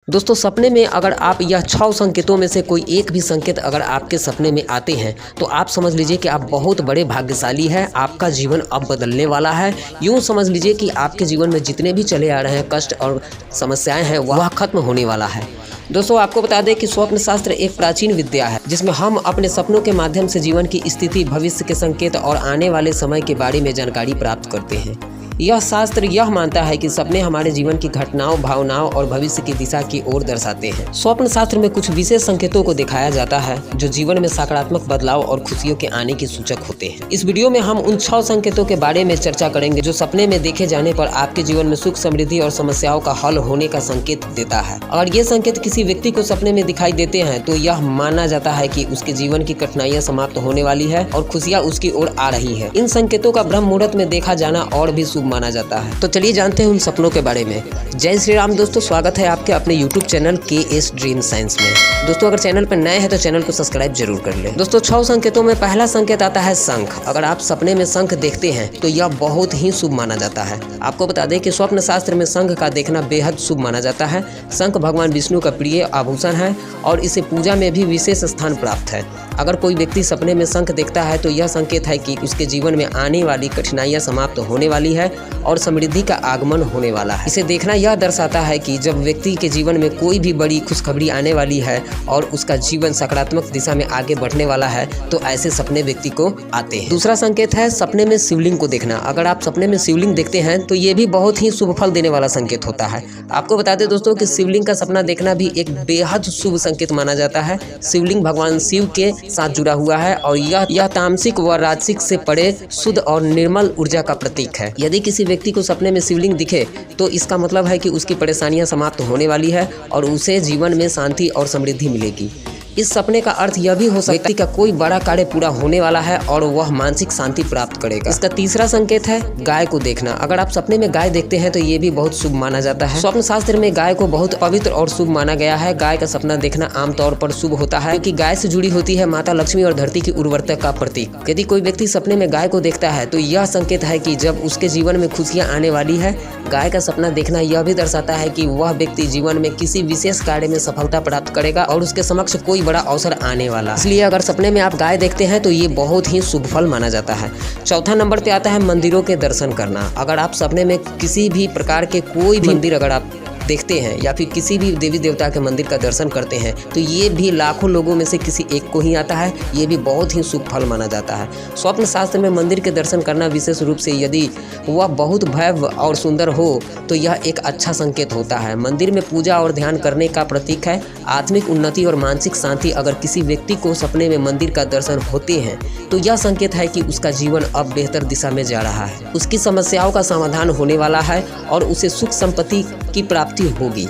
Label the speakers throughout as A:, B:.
A: दोस्तों सपने में अगर आप यह 6 संकेतों में से कोई एक भी संकेत अगर आपके सपने में आते हैं तो आप समझ लीजिए कि आप बहुत बड़े भाग्यशाली हैं। आपका जीवन अब बदलने वाला है। यूँ समझ लीजिए कि आपके जीवन में जितने भी चले आ रहे हैं कष्ट और समस्याएं हैं वह खत्म होने वाला है। दोस्तों आपको बता दें कि स्वप्न शास्त्र एक प्राचीन विद्या है जिसमें हम अपने सपनों के माध्यम से जीवन की स्थिति, भविष्य के संकेत और आने वाले समय के बारे में जानकारी प्राप्त करते हैं। यह शास्त्र यह मानता है कि सपने हमारे जीवन की घटनाओं, भावनाओं और भविष्य की दिशा की ओर दर्शाते हैं। स्वप्न शास्त्र में कुछ विशेष संकेतों को दिखाया जाता है जो जीवन में सकारात्मक बदलाव और खुशियों के आने के सूचक होते हैं। इस वीडियो में हम उन 6 संकेतों के बारे में चर्चा करेंगे जो सपने में देखे जाने पर आपके जीवन में सुख, समृद्धि और समस्याओं का हल होने का संकेत देता है। अगर ये संकेत किसी व्यक्ति को सपने में दिखाई देते हैं तो यह माना जाता है कि उसके जीवन की कठिनाइयां समाप्त होने वाली है और खुशियां उसकी ओर आ रही है। इन संकेतों का ब्रह्म मुहूर्त में देखा जाना और भी शुभ माना जाता है। तो चलिए जानते हैं उन सपनों के बारे में। जय श्री राम दोस्तों, स्वागत है आपके अपने YouTube channel KS dream science में। दोस्तों अगर चैनल पर नए हैं तो चैनल को सब्सक्राइब जरूर कर लें। दोस्तों 6 संकेतों में पहला संकेत आता है शंख। अगर आप सपने में शंख देखते हैं तो यह बहुत ही शुभ माना जाता है। आपको बता दें कि स्वप्न शास्त्र में शंख का देखना बेहद शुभ माना जाता है। शंख भगवान विष्णु का प्रिय आभूषण है और इसे पूजा में भी विशेष स्थान प्राप्त है। अगर कोई व्यक्ति सपने में शंख देखता है तो यह संकेत है कि उसके जीवन में आने वाली कठिनाइयां समाप्त होने वाली है और समृद्धि का आगमन होने वाला है। इसे देखना यह दर्शाता है कि जब व्यक्ति के जीवन में कोई भी बड़ी खुशखबरी आने वाली है और उसका जीवन सकारात्मक दिशा में आगे बढ़ने वाला है तो ऐसे सपने व्यक्ति को आते हैं। दूसरा संकेत है सपने में शिवलिंग को देखना। अगर आप सपने में शिवलिंग देखते हैं तो ये भी बहुत ही शुभ फल देने वाला संकेत होता है। आपको बता दें दोस्तों कि शिवलिंग का सपना देखना भी एक बेहद शुभ संकेत माना जाता है। शिवलिंग भगवान शिव के साथ जुड़ा हुआ है और यह तामसिक व राजसिक से परे शुद्ध और निर्मल ऊर्जा का प्रतीक है। यदि किसी व्यक्ति को सपने में शिवलिंग दिखे तो इसका मतलब है कि उसकी परेशानियां समाप्त होने वाली है और उसे जीवन में शांति और समृद्धि मिलेगी। इस सपने का अर्थ यह भी हो सकता है व्यक्ति का कोई बड़ा कार्य पूरा होने वाला है और वह मानसिक शांति प्राप्त करेगा। इसका तीसरा संकेत है गाय को देखना। अगर आप सपने में गाय देखते हैं तो ये भी बहुत शुभ माना जाता है। स्वप्न शास्त्र में गाय को बहुत पवित्र और शुभ माना गया है। गाय का सपना देखना आमतौर पर शुभ होता है क्योंकि गाय से जुड़ी होती है माता लक्ष्मी और धरती की उर्वरता का प्रतीक। यदि कोई व्यक्ति सपने में गाय को देखता है तो यह संकेत है कि जब उसके जीवन में खुशियाँ आने वाली है। गाय का सपना देखना यह भी दर्शाता है कि वह व्यक्ति जीवन में किसी विशेष कार्य में सफलता प्राप्त करेगा और उसके समक्ष कोई बड़ा अवसर आने वाला। इसलिए अगर सपने में आप गाय देखते हैं तो ये बहुत ही शुभ फल माना जाता है। चौथा नंबर पे आता है मंदिरों के दर्शन करना। अगर आप सपने में किसी भी प्रकार के कोई भी मंदिर अगर आप देखते हैं या फिर किसी भी देवी देवता के मंदिर का दर्शन करते हैं तो ये भी लाखों लोगों में से किसी एक को ही आता है। ये भी बहुत ही शुभ फल माना जाता है। स्वप्न शास्त्र में मंदिर के दर्शन करना विशेष रूप से यदि वह बहुत भव्य और सुंदर हो तो यह एक अच्छा संकेत होता है। मंदिर में पूजा और ध्यान करने का प्रतीक है। आत्मिक उन्नति और मानसिक शांति। अगर किसी व्यक्ति को सपने में मंदिर का दर्शन होते हैं तो यह संकेत है कि उसका जीवन अब बेहतर दिशा में जा रहा है। उसकी समस्याओं का समाधान होने वाला है और उसे सुख संपत्ति की प्राप्ति होगी।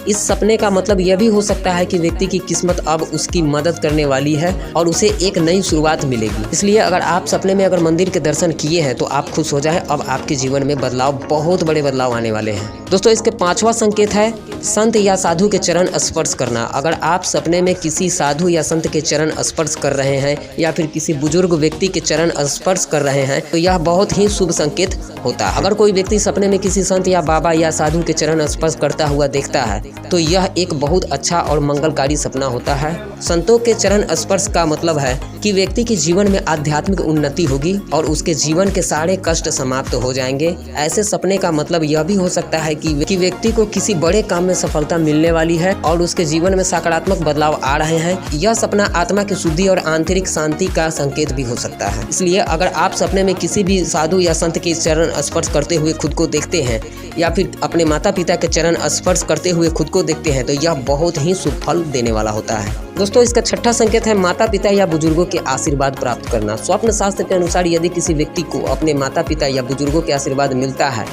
A: इस सपने का मतलब यह भी हो सकता है कि व्यक्ति की किस्मत अब उसकी मदद करने वाली है और उसे एक नई शुरुआत मिलेगी। इसलिए अगर आप सपने में अगर मंदिर के दर्शन किए हैं तो आप खुश हो जाएं। अब आपके जीवन में बदलाव, बहुत बड़े बदलाव आने वाले हैं। दोस्तों इसके 5वां संकेत है संत या साधु के चरण स्पर्श करना। अगर आप सपने में किसी साधु या संत के चरण स्पर्श कर रहे हैं या फिर किसी बुजुर्ग व्यक्ति के चरण स्पर्श कर रहे हैं तो यह बहुत ही शुभ संकेत होता है। अगर कोई व्यक्ति सपने में किसी संत या बाबा या साधु के चरण स्पर्श करता हुआ देखता है तो यह एक बहुत अच्छा और मंगलकारी सपना होता है। संतों के चरण स्पर्श का मतलब है कि व्यक्ति के जीवन में आध्यात्मिक उन्नति होगी और उसके जीवन के सारे कष्ट समाप्त हो जाएंगे। ऐसे सपने का मतलब यह भी हो सकता है कि व्यक्ति को किसी बड़े काम में सफलता मिलने वाली है और उसके जीवन में सकारात्मक बदलाव आ रहे हैं। यह सपना आत्मा की शुद्धि और आंतरिक शांति का संकेत भी हो सकता है। इसलिए अगर आप सपने में किसी भी साधु या संत के चरण स्पर्श करते हुए खुद को देखते हैं या फिर अपने माता पिता के चरण स्पर्श करते हुए खुद को देखते हैं तो यह बहुत ही शुभ फल देने वाला होता है। दोस्तों इसका 6ठा संकेत है माता पिता या बुजुर्गों के आशीर्वाद प्राप्त करना। स्वप्न शास्त्र के अनुसार यदि किसी व्यक्ति को अपने माता पिता या बुजुर्गों के आशीर्वाद मिलता है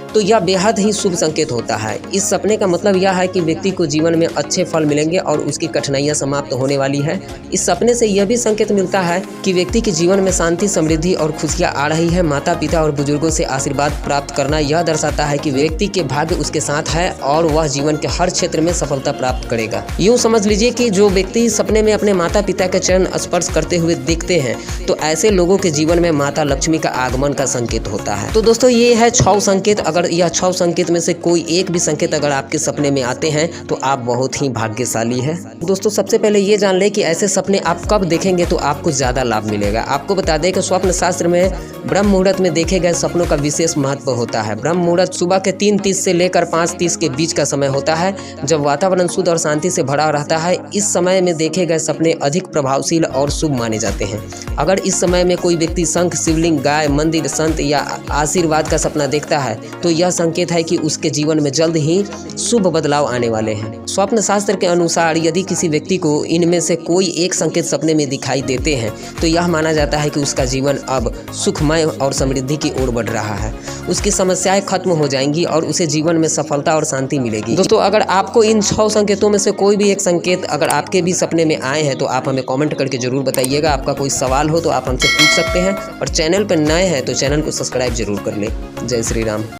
A: तो यह बेहद ही शुभ संकेत होता है। इस सपने का मतलब यह है कि व्यक्ति को जीवन में अच्छे फल मिलेंगे और उसकी कठिनाइयां समाप्त होने वाली है। इस सपने से यह भी संकेत मिलता है कि व्यक्ति के जीवन में शांति, समृद्धि और खुशियां आ रही है। माता पिता और बुजुर्गों से आशीर्वाद प्राप्त करना यह दर्शाता है कि व्यक्ति के भाग्य उसके साथ है और वह जीवन के हर क्षेत्र में सफलता प्राप्त करेगा। यूँ समझ लीजिए कि जो व्यक्ति सपने में अपने माता पिता के चरण स्पर्श करते हुए देखते हैं तो ऐसे लोगों के जीवन में माता लक्ष्मी का आगमन का संकेत होता है। तो दोस्तों ये है 6 संकेत। अगर यह 6 संकेत में से कोई एक भी संकेत अगर आपके सपने में आते हैं तो आप बहुत ही भाग्यशाली है। दोस्तों सबसे पहले ये जान लें कि ऐसे सपने आप कब देखेंगे तो आपको ज़्यादा लाभ मिलेगा। आपको बता दें कि स्वप्न शास्त्र में ब्रह्म मुहूर्त में देखे गए सपनों का विशेष महत्व होता है। ब्रह्म मुहूर्त सुबह के 3:30 से लेकर 5:30 के बीच का समय होता है, जब वातावरण शुद्ध और शांति से भरा रहता है। इस समय में देखे गए सपने अधिक प्रभावशील और शुभ माने जाते हैं। अगर इस समय में कोई व्यक्ति शंख, शिवलिंग, गाय, मंदिर, संत या आशीर्वाद का सपना देखता है तो यह संकेत है कि उसके जीवन में जल्द ही शुभ बदलाव आने वाले हैं। स्वप्न शास्त्र के अनुसार यदि किसी व्यक्ति को इनमें से कोई एक संकेत सपने में दिखाई देते हैं तो यह माना जाता है कि उसका जीवन अब सुखमय और समृद्धि की ओर बढ़ रहा है। उसकी समस्याएं खत्म हो जाएंगी और उसे जीवन में सफलता और शांति मिलेगी। दोस्तों अगर आपको इन 6 संकेतों में से कोई भी एक संकेत अगर आपके भी सपने में आए हैं तो आप हमें कमेंट करके जरूर बताइएगा। आपका कोई सवाल हो तो आप हमसे पूछ सकते हैं और चैनल पर नए हैं तो चैनल को सब्सक्राइब जरूर कर लें। जय श्री राम।